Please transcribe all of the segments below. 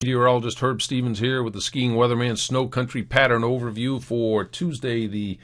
Meteorologist Herb Stevens here with the Skiing Weatherman SnoCountry pattern overview for Tuesday, the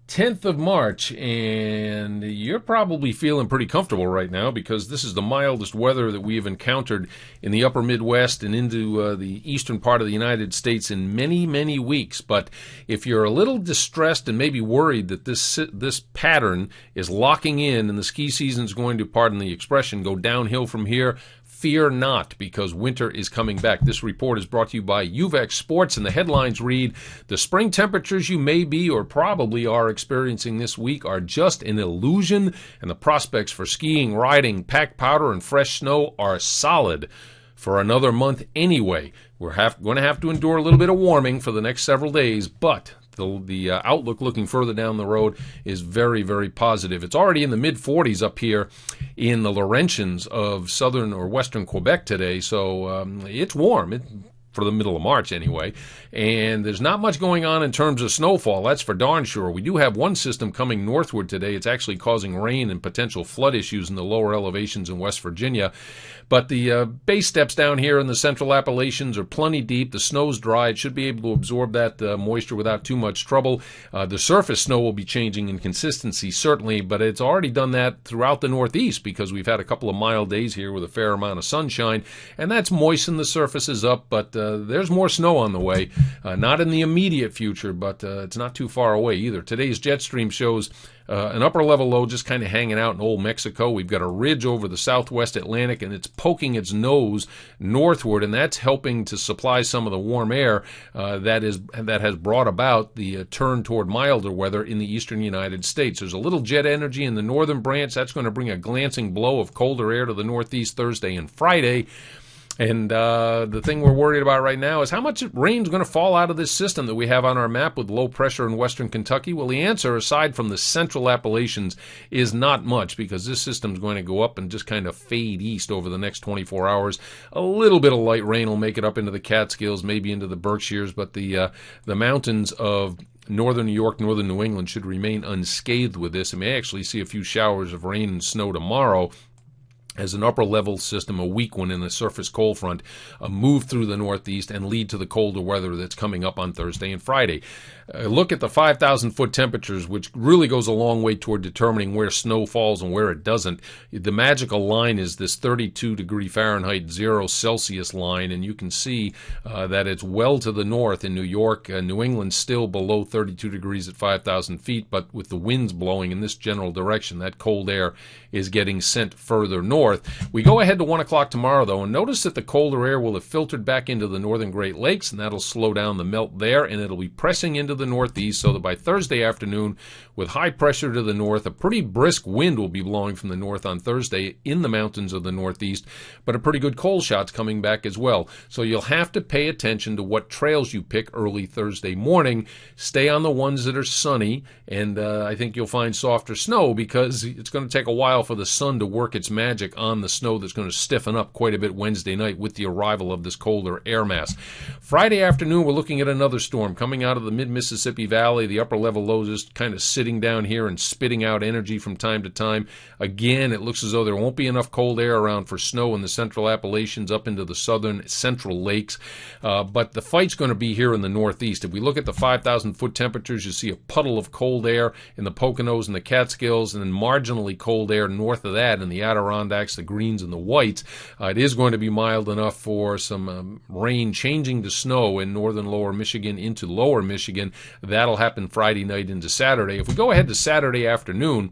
10th of March. And you're probably feeling pretty comfortable right now because this is the mildest weather that we have encountered in the upper Midwest and into the eastern part of the United States in many, many weeks. But if you're a little distressed and maybe worried that this pattern is locking in and the ski season is going to, pardon the expression, go downhill from here, fear not, because winter is coming back. This report is brought to you by UVEX Sports, and the headlines read, the spring temperatures you may be or probably are experiencing this week are just an illusion, and the prospects for skiing, riding, packed powder, and fresh snow are solid for another month anyway. We're going to have to endure a little bit of warming for the next several days, but the outlook looking further down the road is very, very positive. It's already in the mid-40s up here in the Laurentians of southern or western Quebec today, so it's warm. For the middle of March anyway, and there's not much going on in terms of snowfall, that's for darn sure. We do have one system coming northward today. It's actually causing rain and potential flood issues in the lower elevations in West Virginia, but the base steps down here in the central Appalachians are plenty deep. The snow's dry. It should be able to absorb that moisture without too much trouble. The surface snow will be changing in consistency, certainly, but it's already done that throughout the Northeast because we've had a couple of mild days here with a fair amount of sunshine, and that's moistened the surfaces up, but there's more snow on the way. Not in the immediate future, but it's not too far away either. Today's jet stream shows an upper level low just kind of hanging out in old Mexico. We've got a ridge over the southwest Atlantic, and it's poking its nose northward, and that's helping to supply some of the warm air that has brought about the turn toward milder weather in the eastern United States. There's a little jet energy in the northern branch. That's going to bring a glancing blow of colder air to the Northeast Thursday and Friday. And the thing we're worried about right now is how much rain's going to fall out of this system that we have on our map with low pressure in western Kentucky. Well, the answer, aside from the central Appalachians, is not much because this system's going to go up and just kind of fade east over the next 24 hours. A little bit of light rain will make it up into the Catskills, maybe into the Berkshires, but the mountains of northern New York, northern New England should remain unscathed with this. And may actually see a few showers of rain and snow tomorrow as an upper-level system, a weak one in the surface cold front, move through the Northeast and lead to the colder weather that's coming up on Thursday and Friday. Look at the 5,000-foot temperatures, which really goes a long way toward determining where snow falls and where it doesn't. The magical line is this 32-degree Fahrenheit, 0 Celsius line, and you can see that it's well to the north in New York. New England still below 32 degrees at 5,000 feet, but with the winds blowing in this general direction, that cold air is getting sent further north. We go ahead to 1 o'clock tomorrow, though, and notice that the colder air will have filtered back into the northern Great Lakes, and that'll slow down the melt there, and it'll be pressing into the Northeast, so that by Thursday afternoon, with high pressure to the north, a pretty brisk wind will be blowing from the north on Thursday in the mountains of the Northeast, but a pretty good cold shot's coming back as well. So you'll have to pay attention to what trails you pick early Thursday morning. Stay on the ones that are sunny, and I think you'll find softer snow because it's going to take a while for the sun to work its magic on the snow that's going to stiffen up quite a bit Wednesday night with the arrival of this colder air mass. Friday afternoon, we're looking at another storm coming out of the mid-Mississippi Valley. The upper level lows just kind of sitting down here and spitting out energy from time to time. Again, it looks as though there won't be enough cold air around for snow in the central Appalachians up into the southern central lakes, but the fight's going to be here in the Northeast. If we look at the 5,000-foot temperatures, you see a puddle of cold air in the Poconos and the Catskills, and then marginally cold air north of that in the Adirondacks, the greens and the whites. It is going to be mild enough for some rain changing to snow in northern lower Michigan into lower Michigan. That'll happen Friday night into Saturday. If we go ahead to Saturday afternoon,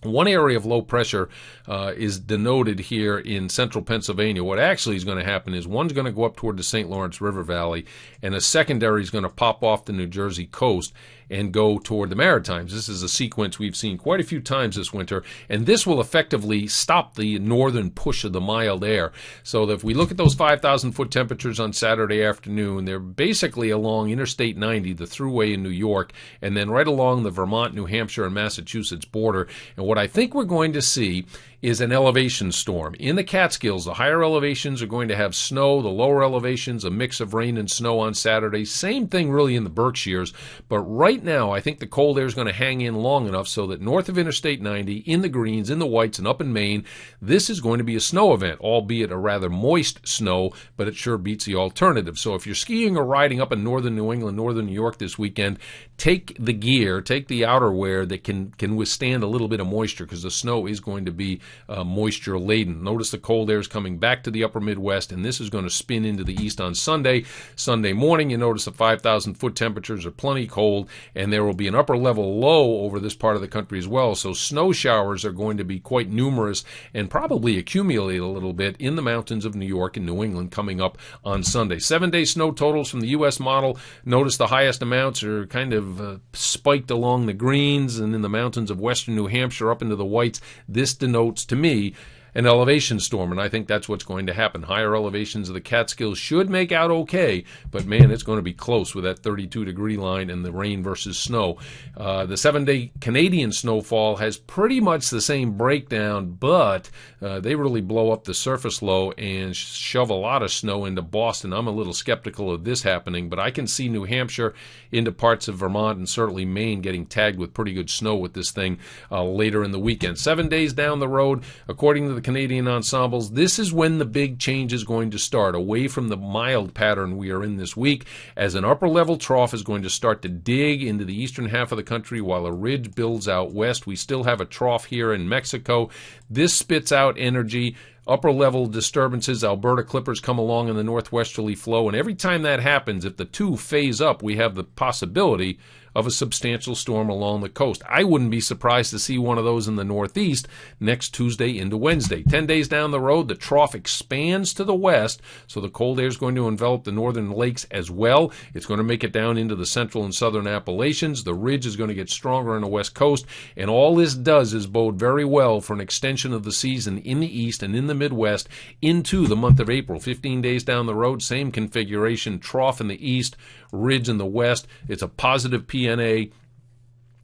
one area of low pressure is denoted here in central Pennsylvania. What actually is going to happen is one's going to go up toward the St. Lawrence River Valley, and a secondary is going to pop off the New Jersey coast and go toward the Maritimes. This is a sequence we've seen quite a few times this winter, and this will effectively stop the northern push of the mild air. So that if we look at those 5,000-foot temperatures on Saturday afternoon, they're basically along Interstate 90, the thruway in New York, and then right along the Vermont, New Hampshire, and Massachusetts border. And what I think we're going to see is an elevation storm. In the Catskills, the higher elevations are going to have snow. The lower elevations, a mix of rain and snow on Saturday. Same thing really in the Berkshires. But right now, I think the cold air is going to hang in long enough so that north of Interstate 90, in the greens, in the whites, and up in Maine, this is going to be a snow event, albeit a rather moist snow, but it sure beats the alternative. So if you're skiing or riding up in northern New England, northern New York this weekend, take the gear, take the outerwear that can withstand a little bit of moisture, because the snow is going to be moisture laden. Notice the cold air is coming back to the upper Midwest, and this is going to spin into the east on Sunday. Sunday morning, you notice the 5,000-foot temperatures are plenty cold, and there will be an upper level low over this part of the country as well. So snow showers are going to be quite numerous and probably accumulate a little bit in the mountains of New York and New England coming up on Sunday. 7-day snow totals from the U.S. model. Notice the highest amounts are kind of spiked along the greens and in the mountains of western New Hampshire up into the whites. This denotes to me an elevation storm, and I think that's what's going to happen. Higher elevations of the Catskills should make out okay, but man, it's going to be close with that 32-degree line and the rain versus snow. The 7-day Canadian snowfall has pretty much the same breakdown, but they really blow up the surface low and shove a lot of snow into Boston. I'm a little skeptical of this happening, but I can see New Hampshire into parts of Vermont and certainly Maine getting tagged with pretty good snow with this thing later in the weekend. 7 days down the road, according to the Canadian ensembles, this is when the big change is going to start, away from the mild pattern we are in this week, as an upper level trough is going to start to dig into the eastern half of the country while a ridge builds out west. We still have a trough here in Mexico. This spits out energy. Upper level disturbances, Alberta clippers come along in the northwesterly flow, and every time that happens, if the two phase up, we have the possibility of a substantial storm along the coast. I wouldn't be surprised to see one of those in the northeast next Tuesday into Wednesday. 10 days down the road, the trough expands to the west, so the cold air is going to envelop the northern lakes as well. It's going to make it down into the central and southern Appalachians. The ridge is going to get stronger on the west coast, and all this does is bode very well for an extension of the season in the east and in the Midwest into the month of April. 15 days down the road, same configuration, trough in the east, ridge in the west. It's a positive PNA,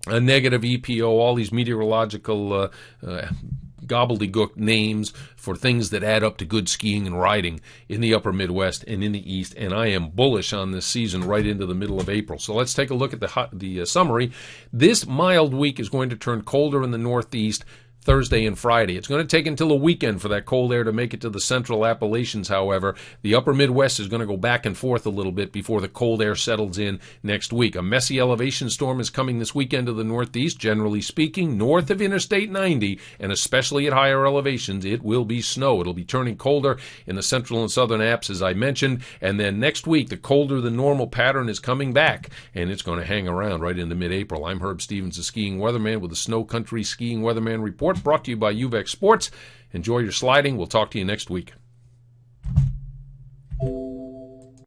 a negative EPO, all these meteorological gobbledygook names for things that add up to good skiing and riding in the upper Midwest and in the east, and I am bullish on this season right into the middle of April. So let's take a look at the summary. This mild week is going to turn colder in the northeast Thursday and Friday. It's going to take until the weekend for that cold air to make it to the central Appalachians, however. The upper Midwest is going to go back and forth a little bit before the cold air settles in next week. A messy elevation storm is coming this weekend to the northeast. Generally speaking, north of Interstate 90, and especially at higher elevations, it will be snow. It'll be turning colder in the central and southern Apps, as I mentioned, and then next week, the colder than normal pattern is coming back, and it's going to hang around right into mid-April. I'm Herb Stevens, the Skiing Weatherman, with the SnoCountry Skiing Weatherman Report, brought to you by UVEX Sports. Enjoy your sliding. We'll talk to you next week.